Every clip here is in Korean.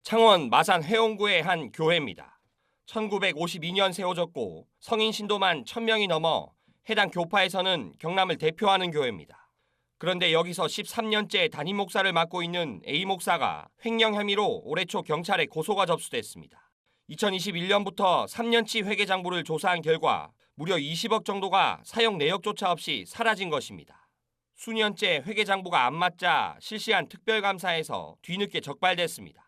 창원 마산 회원구의 한 교회입니다. 1952년 세워졌고 성인 신도만 1000명이 넘어 해당 교파에서는 경남을 대표하는 교회입니다. 그런데 여기서 13년째 담임 목사를 맡고 있는 A 목사가 횡령 혐의로 올해 초 경찰에 고소가 접수됐습니다. 2021년부터 3년치 회계장부를 조사한 결과 무려 20억 정도가 사용 내역조차 없이 사라진 것입니다. 수년째 회계장부가 안 맞자 실시한 특별감사에서 뒤늦게 적발됐습니다.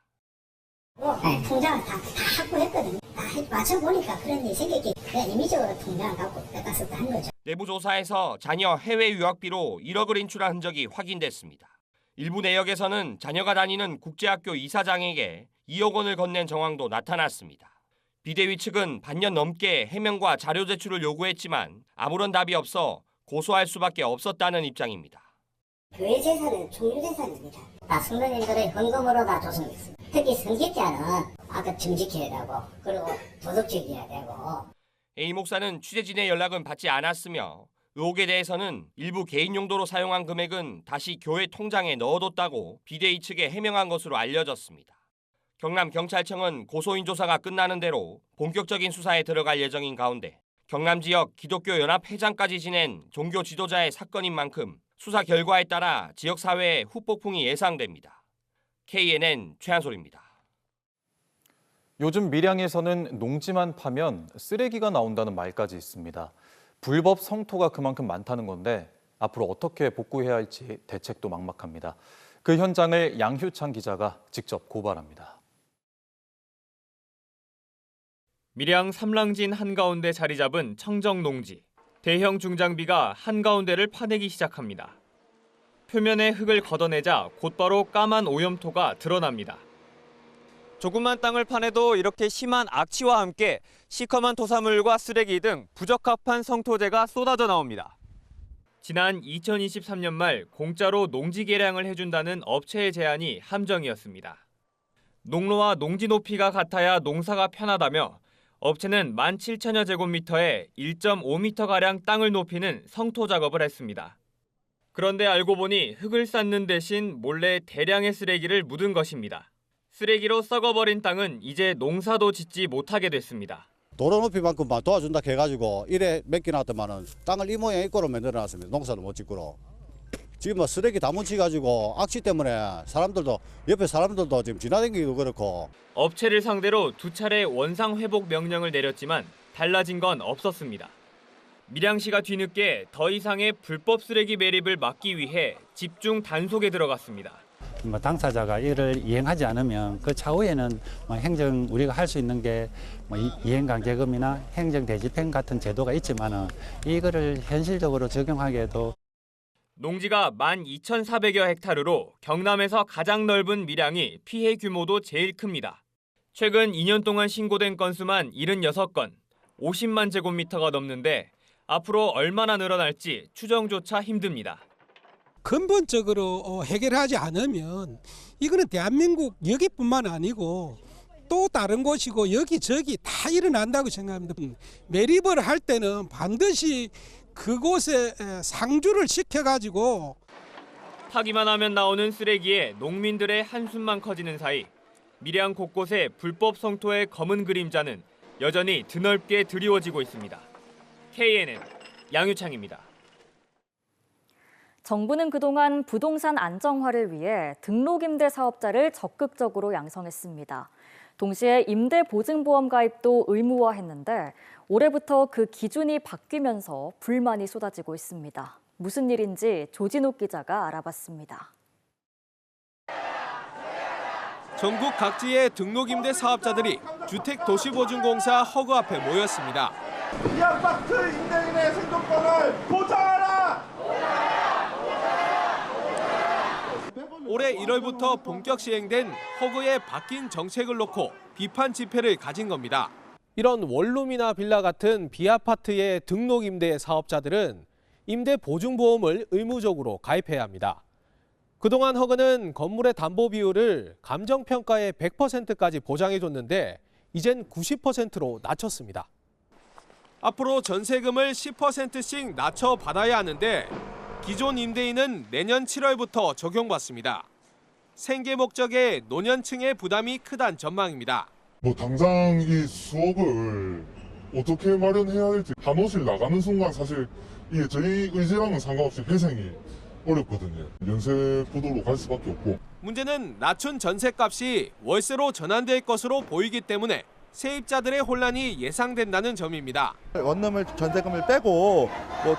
통장을 다 확보했거든요. 다 맞춰보니까 그런 일이 생겼기 그냥 임의적으로 통장을 갖고 뺏겼었다 한 거죠. 내부 조사에서 자녀 해외 유학비로 1억을 인출한 흔적이 확인됐습니다. 일부 내역에서는 자녀가 다니는 국제학교 이사장에게 2억 원을 건넨 정황도 나타났습니다. 비대위 측은 반년 넘게 해명과 자료 제출을 요구했지만 아무런 답이 없어 고소할 수밖에 없었다는 입장입니다. 교회 재산은 종류재산입니다. 다 성도님들의 헌금으로 다 조성됐습니다. 특히 성직자는 아까 정직해야 되고 그리고 도덕적이어야 되고. A 목사는 취재진의 연락은 받지 않았으며 의혹에 대해서는 일부 개인 용도로 사용한 금액은 다시 교회 통장에 넣어뒀다고 비대위 측에 해명한 것으로 알려졌습니다. 경남경찰청은 고소인 조사가 끝나는 대로 본격적인 수사에 들어갈 예정인 가운데 경남 지역 기독교 연합 회장까지 지낸 종교 지도자의 사건인 만큼 수사 결과에 따라 지역사회의 후폭풍이 예상됩니다. KNN 최한솔입니다. 요즘 밀양에서는 농지만 파면 쓰레기가 나온다는 말까지 있습니다. 불법 성토가 그만큼 많다는 건데 앞으로 어떻게 복구해야 할지 대책도 막막합니다. 그 현장을 양휴창 기자가 직접 고발합니다. 밀양 삼랑진 한가운데 자리 잡은 청정 농지. 대형 중장비가 한가운데를 파내기 시작합니다. 표면의 흙을 걷어내자 곧바로 까만 오염토가 드러납니다. 조그만 땅을 파내도 이렇게 심한 악취와 함께 시커먼 토사물과 쓰레기 등 부적합한 성토재가 쏟아져 나옵니다. 지난 2023년 말 공짜로 농지 개량을 해준다는 업체의 제안이 함정이었습니다. 농로와 농지 높이가 같아야 농사가 편하다며 업체는 17,000여 제곱미터에 1.5m가량 땅을 높이는 성토 작업을 했습니다. 그런데 알고 보니 흙을 쌓는 대신 몰래 대량의 쓰레기를 묻은 것입니다. 쓰레기로 썩어버린 땅은 이제 농사도 짓지 못하게 됐습니다. 도로 높이만큼만 도와준다 해가지고 이래 맡겨놨더만은 땅을 이 모양 이 꼴로 만들어놨습니다. 농사도 못 짓고로. 지금 뭐 쓰레기 다 뭉치가지고 악취 때문에 사람들도 옆에 사람들도 지금 지나다니기도 그렇고. 업체를 상대로 2차례 원상 회복 명령을 내렸지만 달라진 건 없었습니다. 밀양시가 뒤늦게 더 이상의 불법 쓰레기 매립을 막기 위해 집중 단속에 들어갔습니다. 당사자가 이를 이행하지 않으면 그 차후에는 행정 우리가 할 수 있는 게 이행강제금이나 행정대집행 같은 제도가 있지만은 이거를 현실적으로 적용하기에도. 농지가 12,400여 헥타르로 경남에서 가장 넓은 밀양이 피해 규모도 제일 큽니다. 최근 2년 동안 신고된 건수만 76건, 50만 제곱미터가 넘는데 앞으로 얼마나 늘어날지 추정조차 힘듭니다. 근본적으로 해결하지 않으면 이거는 대한민국 여기뿐만 아니고 또 다른 곳이고 여기저기 다 일어난다고 생각합니다. 매립을 할 때는 반드시 그곳에 상주를 시켜가지고. 파기만 하면 나오는 쓰레기에 농민들의 한숨만 커지는 사이 밀양 곳곳에 불법 성토의 검은 그림자는 여전히 드넓게 드리워지고 있습니다. KNN 양휴창입니다. 정부는 그동안 부동산 안정화를 위해 등록임대 사업자를 적극적으로 양성했습니다. 동시에 임대보증보험 가입도 의무화했는데 올해부터 그 기준이 바뀌면서 불만이 쏟아지고 있습니다. 무슨 일인지 조진욱 기자가 알아봤습니다. 전국 각지의 등록임대 사업자들이 주택도시보증공사 허그 앞에 모였습니다. 이 아파트 임대인의 생존권을 보장하라! 올해 1월부터 본격 시행된 허그의 바뀐 정책을 놓고 비판 집회를 가진 겁니다. 이런 원룸이나 빌라 같은 비아파트의 등록임대 사업자들은 임대보증보험을 의무적으로 가입해야 합니다. 그동안 허그는 건물의 담보 비율을 감정평가의 100%까지 보장해줬는데 이젠 90%로 낮췄습니다. 앞으로 전세금을 10%씩 낮춰받아야 하는데 기존 임대인은 내년 7월부터 적용받습니다. 생계 목적의 노년층의 부담이 크다는 전망입니다. 당장 이 수업을 어떻게 마련해야 할지 한옷을 나가는 순간 사실 이게 저희 의지랑은 상관없이 회생이 어렵거든요. 연쇄 부도로 갈 수밖에 없고. 문제는 낮춘 전셋값이 월세로 전환될 것으로 보이기 때문에 세입자들의 혼란이 예상된다는 점입니다. 원룸을 전세금을 빼고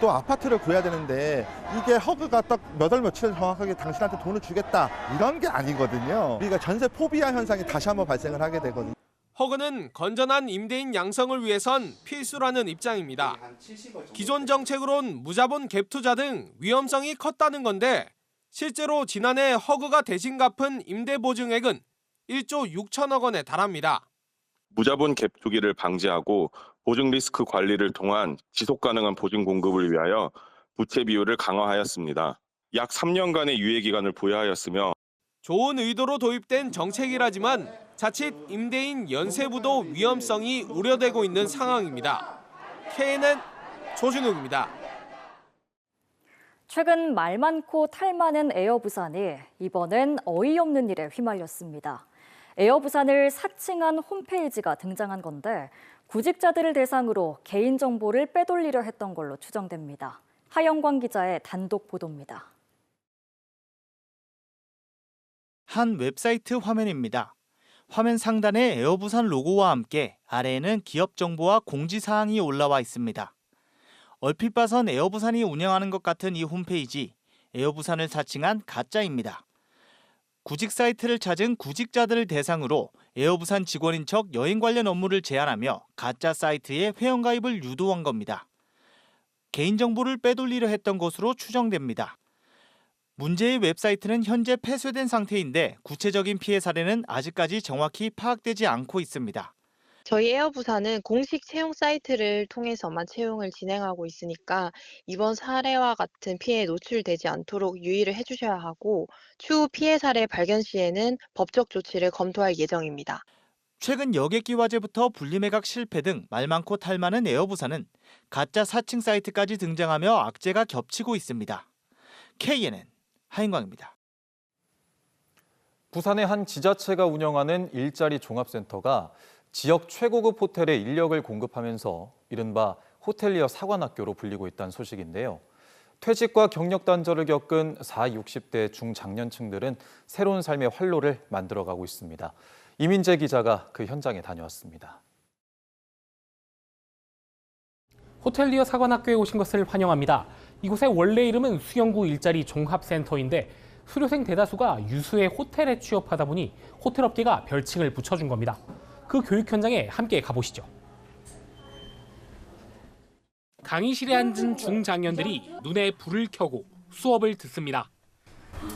또 아파트를 구해야 되는데 이게 허그가 딱 몇 월 며칠 정확하게 당신한테 돈을 주겠다 이런 게 아니거든요. 우리가 전세 포비아 현상이 다시 한번 발생을 하게 되거든요. 허그는 건전한 임대인 양성을 위해선 필수라는 입장입니다. 기존 정책으론 무자본 갭 투자 등 위험성이 컸다는 건데 실제로 지난해 허그가 대신 갚은 임대 보증액은 1조 6천억 원에 달합니다. 무자본 갭 투기를 방지하고 보증 리스크 관리를 통한 지속 가능한 보증 공급을 위하여 부채 비율을 강화하였습니다. 약 3년간의 유예 기간을 부여하였으며 좋은 의도로 도입된 정책이라지만 자칫 임대인 연쇄부도 위험성이 우려되고 있는 상황입니다. KNN 조준욱입니다. 최근 말 많고 탈 많은 에어부산이 이번엔 어이없는 일에 휘말렸습니다. 에어부산을 사칭한 홈페이지가 등장한 건데 구직자들을 대상으로 개인정보를 빼돌리려 했던 걸로 추정됩니다. 하영광 기자의 단독 보도입니다. 한 웹사이트 화면입니다. 화면 상단에 에어부산 로고와 함께 아래에는 기업 정보와 공지사항이 올라와 있습니다. 얼핏 봐선 에어부산이 운영하는 것 같은 이 홈페이지, 에어부산을 사칭한 가짜입니다. 구직 사이트를 찾은 구직자들을 대상으로 에어부산 직원인 척 여행 관련 업무를 제안하며 가짜 사이트에 회원가입을 유도한 겁니다. 개인정보를 빼돌리려 했던 것으로 추정됩니다. 문제의 웹사이트는 현재 폐쇄된 상태인데 구체적인 피해 사례는 아직까지 정확히 파악되지 않고 있습니다. 저희 에어부산은 공식 채용 사이트를 통해서만 채용을 진행하고 있으니까 이번 사례와 같은 피해에 노출되지 않도록 유의를 해주셔야 하고 추후 피해 사례 발견 시에는 법적 조치를 검토할 예정입니다. 최근 여객기 화재부터 분리매각 실패 등 말 많고 탈 많은 에어부산은 가짜 사칭 사이트까지 등장하며 악재가 겹치고 있습니다. KNN 하인광입니다. 부산의 한 지자체가 운영하는 일자리 종합센터가 지역 최고급 호텔에 인력을 공급하면서 이른바 호텔리어 사관학교로 불리고 있다는 소식인데요. 퇴직과 경력 단절을 겪은 40, 60대 중장년층들은 새로운 삶의 활로를 만들어가고 있습니다. 이민재 기자가 그 현장에 다녀왔습니다. 호텔리어 사관학교에 오신 것을 환영합니다. 이곳의 원래 이름은 수영구 일자리 종합센터인데 수료생 대다수가 유수의 호텔에 취업하다 보니 호텔업계가 별칭을 붙여준 겁니다. 그 교육 현장에 함께 가보시죠. 강의실에 앉은 중장년들이 눈에 불을 켜고 수업을 듣습니다.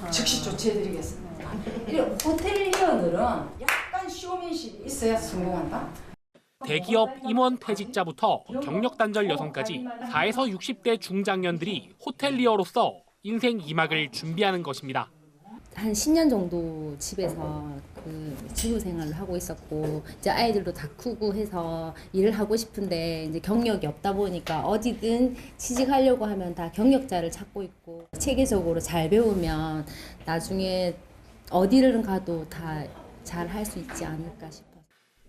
즉시 조치해드리겠습니다. 호텔리어들은 약간 쇼맨십이 있어야 성공한다. 대기업 임원 퇴직자부터 경력 단절 여성까지 4에서 60대 중장년들이 호텔리어로서 인생 2막을 준비하는 것입니다. 한 10년 정도 집에서 주부 생활을 하고 있었고 이제 아이들도 다 크고 해서 일을 하고 싶은데 이제 경력이 없다 보니까 어디든 취직하려고 하면 다 경력자를 찾고 있고 체계적으로 잘 배우면 나중에 어디를 가도 다 잘 할 수 있지 않을까 싶어요.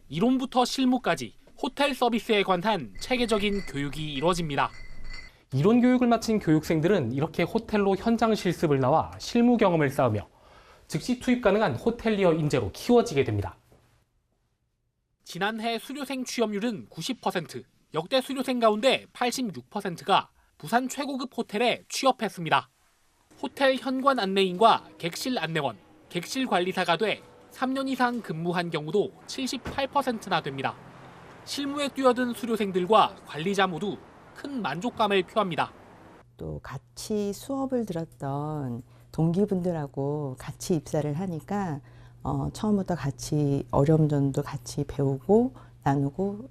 이론부터 실무까지 호텔 서비스에 관한 체계적인 교육이 이루어집니다. 이론 교육을 마친 교육생들은 이렇게 호텔로 현장 실습을 나와 실무 경험을 쌓으며 즉시 투입 가능한 호텔리어 인재로 키워지게 됩니다. 지난해 수료생 취업률은 90%, 역대 수료생 가운데 86%가 부산 최고급 호텔에 취업했습니다. 호텔 현관 안내인과 객실 안내원, 객실 관리사가 돼 3년 이상 근무한 경우도 78%나 됩니다. 실무에 뛰어든 수료생들과 관리자 모두 큰 만족감을 표합니다. 또 같이 수업을 들었던 동기분들하고 같이 입사를 하니까 처음부터 같이 어려운 점도 같이 배우고 나누고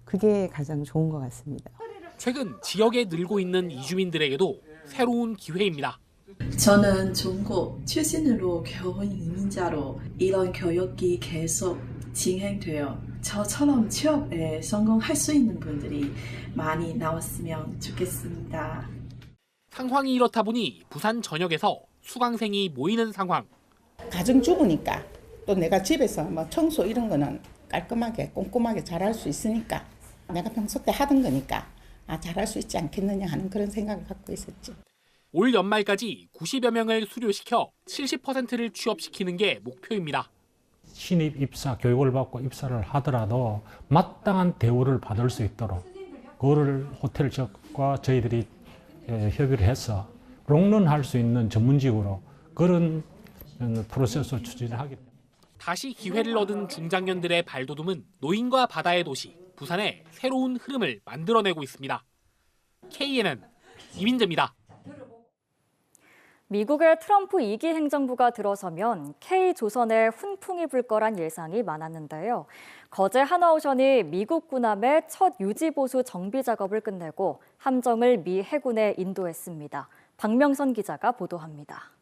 그게 가장 좋은 것 같습니다. 최근 지역에 늘고 있는 이주민들에게도 새로운 기회입니다. 저는 중국 출신으로 겨운 이민자로 이런 교육이 계속 진행돼요. 저처럼 취업에 성공할 수 있는 분들이 많이 나왔으면 좋겠습니다. 상황이 이렇다 보니 부산 전역에서 수강생이 모이는 상황. 가정주부니까 또 내가 집에서 뭐 청소 이런 거는 깔끔하게 꼼꼼하게 잘할 수 있으니까 내가 평소 때 하던 거니까 잘할 수 있지 않겠느냐 하는 그런 생각을 갖고 있었지. 올 연말까지 90여 명을 수료시켜 70%를 취업시키는 게 목표입니다. 신입 입사 교육을 받고 입사를 하더라도 마땅한 대우를 받을 수 있도록 그거를 호텔 측과 저희들이 협의를 해서 롱런할 수 있는 전문직으로 그런 프로세스를 추진하겠습니다. 다시 기회를 얻은 중장년들의 발돋움은 노인과 바다의 도시 부산의 새로운 흐름을 만들어내고 있습니다. KNN 이민재입니다. 미국의 트럼프 2기 행정부가 들어서면 K조선에 훈풍이 불 거란 예상이 많았는데요. 거제 하나오션이 미국 군함의 첫 유지보수 정비 작업을 끝내고 함정을 미 해군에 인도했습니다. 박명선 기자가 보도합니다.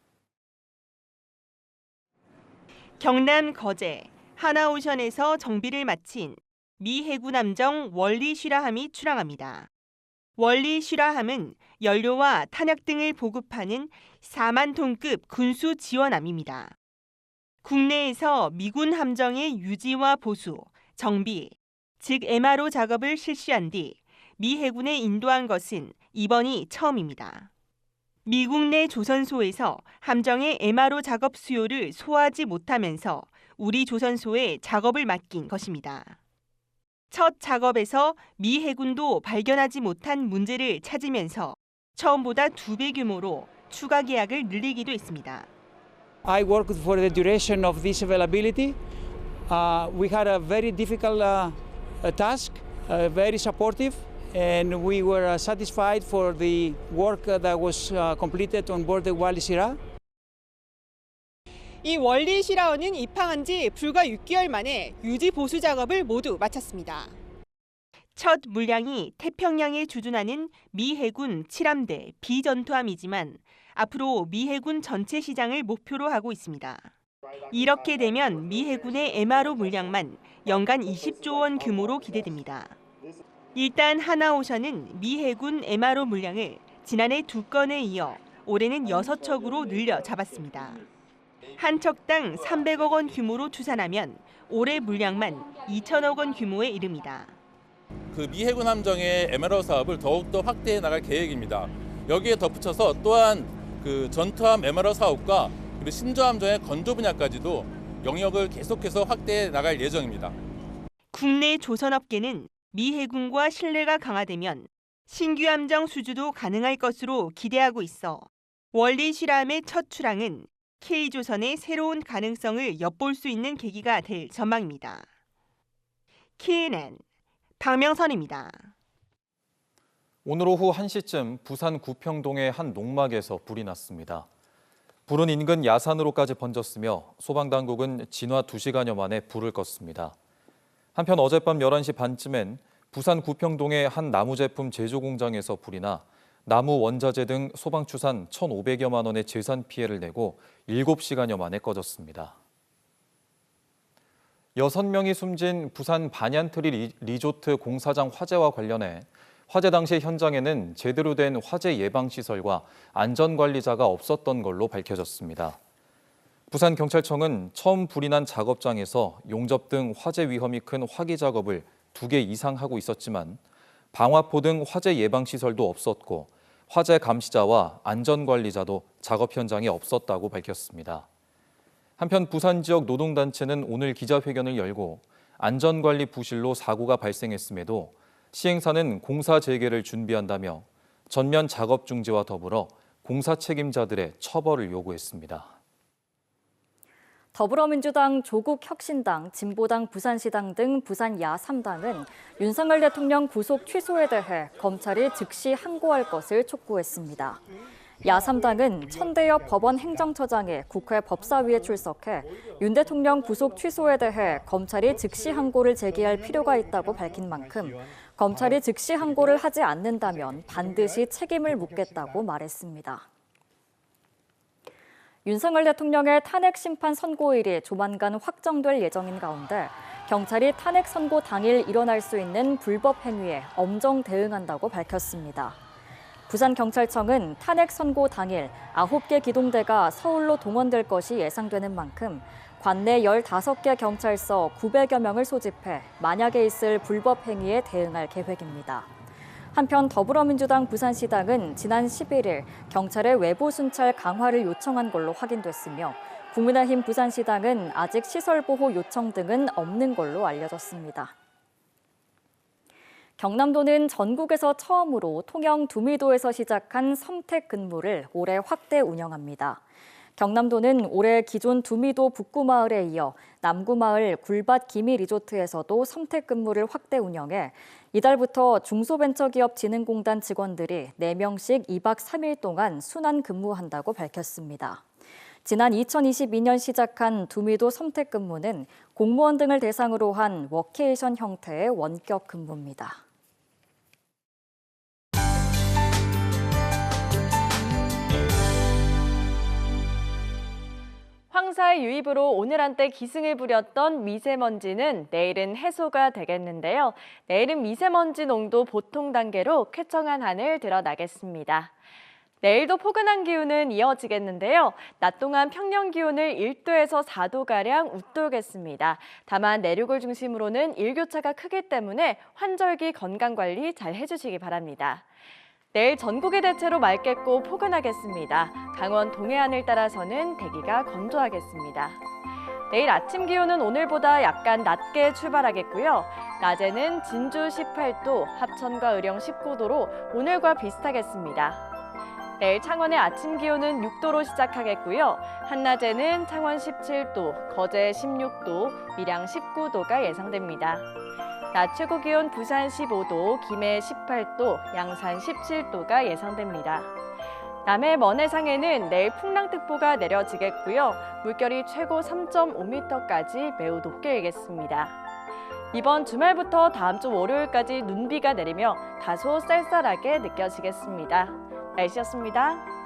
경남 거제 하나오션에서 정비를 마친 미 해군 함정 월리 슈라함이 출항합니다. 월리 슈라함은 연료와 탄약 등을 보급하는 4만 톤급 군수 지원함입니다. 국내에서 미군 함정의 유지와 보수, 정비, 즉 MRO 작업을 실시한 뒤 미 해군에 인도한 것은 이번이 처음입니다. 미국 내 조선소에서 함정의 MRO 작업 수요를 소화하지 못하면서 우리 조선소에 작업을 맡긴 것입니다. 첫 작업에서 미 해군도 발견하지 못한 문제를 찾으면서 처음보다 2배 규모로 추가 계약을 늘리기도 했습니다. I worked for the duration of this availability. We had a very difficult task, very supportive, and we were satisfied for the work that was completed on board the Wally Shira. 이 월리 시라원은 입항한 지 불과 6개월 만에 유지 보수 작업을 모두 마쳤습니다. 첫 물량이 태평양에 주둔하는 미 해군 7함대 비전투함이지만 앞으로 미 해군 전체 시장을 목표로 하고 있습니다. 이렇게 되면 미 해군의 MRO 물량만 연간 20조 원 규모로 기대됩니다. 일단 하나오션은 미 해군 MRO 물량을 지난해 2건에 이어 올해는 6척으로 늘려 잡았습니다. 한 척당 300억 원 규모로 추산하면 올해 물량만 2천억 원 규모에 이릅니다. 그 미 해군 함정의 MRO 사업을 더욱더 확대해 나갈 계획입니다. 여기에 덧붙여서 또한 그 전투함 MRO 사업과 그리고 신조함정의 건조 분야까지도 영역을 계속해서 확대해 나갈 예정입니다. 국내 조선업계는 미 해군과 신뢰가 강화되면 신규 함정 수주도 가능할 것으로 기대하고 있어 월리 슈라함의 첫 출항은 K조선의 새로운 가능성을 엿볼 수 있는 계기가 될 전망입니다. KNN 박명선입니다. 오늘 오후 1시쯤 부산 구평동의 한 농막에서 불이 났습니다. 불은 인근 야산으로까지 번졌으며 소방당국은 진화 2시간여 만에 불을 껐습니다. 한편 어젯밤 11시 반쯤엔 부산 구평동의 한 나무 제품 제조 공장에서 불이 나 나무 원자재 등 소방추산 1,500여만 원의 재산 피해를 내고 7시간여 만에 꺼졌습니다. 6명이 숨진 부산 반얀트리 리조트 공사장 화재와 관련해 화재 당시 현장에는 제대로 된 화재 예방시설과 안전관리자가 없었던 걸로 밝혀졌습니다. 부산경찰청은 처음 불이 난 작업장에서 용접 등 화재 위험이 큰 화기 작업을 2개 이상 하고 있었지만 방화포 등 화재 예방시설도 없었고 화재 감시자와 안전관리자도 작업 현장에 없었다고 밝혔습니다. 한편 부산 지역 노동단체는 오늘 기자회견을 열고 안전관리 부실로 사고가 발생했음에도 시행사는 공사 재개를 준비한다며 전면 작업 중지와 더불어 공사 책임자들의 처벌을 요구했습니다. 더불어민주당, 조국혁신당, 진보당 부산시당 등 부산 야3당은 윤석열 대통령 구속 취소에 대해 검찰이 즉시 항고할 것을 촉구했습니다. 야3당은 천대엽 법원 행정처장이 국회 법사위에 출석해 윤 대통령 구속 취소에 대해 검찰이 즉시 항고를 제기할 필요가 있다고 밝힌 만큼 검찰이 즉시 항고를 하지 않는다면 반드시 책임을 묻겠다고 말했습니다. 윤석열 대통령의 탄핵 심판 선고일이 조만간 확정될 예정인 가운데 경찰이 탄핵 선고 당일 일어날 수 있는 불법 행위에 엄정 대응한다고 밝혔습니다. 부산경찰청은 탄핵 선고 당일 9개 기동대가 서울로 동원될 것이 예상되는 만큼 관내 15개 경찰서 900여 명을 소집해 만약에 있을 불법 행위에 대응할 계획입니다. 한편 더불어민주당 부산시당은 지난 11일 경찰의 외부 순찰 강화를 요청한 걸로 확인됐으며 국민의힘 부산시당은 아직 시설보호 요청 등은 없는 걸로 알려졌습니다. 경남도는 전국에서 처음으로 통영 두미도에서 시작한 섬택 근무를 올해 확대 운영합니다. 경남도는 올해 기존 두미도 북구마을에 이어 남구마을 굴밭 기미 리조트에서도 섬택 근무를 확대 운영해 이달부터 중소벤처기업진흥공단 직원들이 4명씩 2박 3일 동안 순환 근무한다고 밝혔습니다. 지난 2022년 시작한 두미도 섬택 근무는 공무원 등을 대상으로 한 워케이션 형태의 원격 근무입니다. 황사의 유입으로 오늘 한때 기승을 부렸던 미세먼지는 내일은 해소가 되겠는데요. 내일은 미세먼지 농도 보통 단계로 쾌청한 하늘 드러나겠습니다. 내일도 포근한 기온은 이어지겠는데요. 낮 동안 평년 기온을 1도에서 4도가량 웃돌겠습니다. 다만 내륙을 중심으로는 일교차가 크기 때문에 환절기 건강관리 잘 해주시기 바랍니다. 내일 전국이 대체로 맑겠고 포근하겠습니다. 강원 동해안을 따라서는 대기가 건조하겠습니다. 내일 아침 기온은 오늘보다 약간 낮게 출발하겠고요. 낮에는 진주 18도, 합천과 의령 19도로 오늘과 비슷하겠습니다. 내일 창원의 아침 기온은 6도로 시작하겠고요. 한낮에는 창원 17도, 거제 16도, 밀양 19도가 예상됩니다. 낮 최고 기온 부산 15도, 김해 18도, 양산 17도가 예상됩니다. 남해 먼해상에는 내일 풍랑특보가 내려지겠고요. 물결이 최고 3.5m까지 매우 높게 일겠습니다. 이번 주말부터 다음 주 월요일까지 눈비가 내리며 다소 쌀쌀하게 느껴지겠습니다. 날씨였습니다.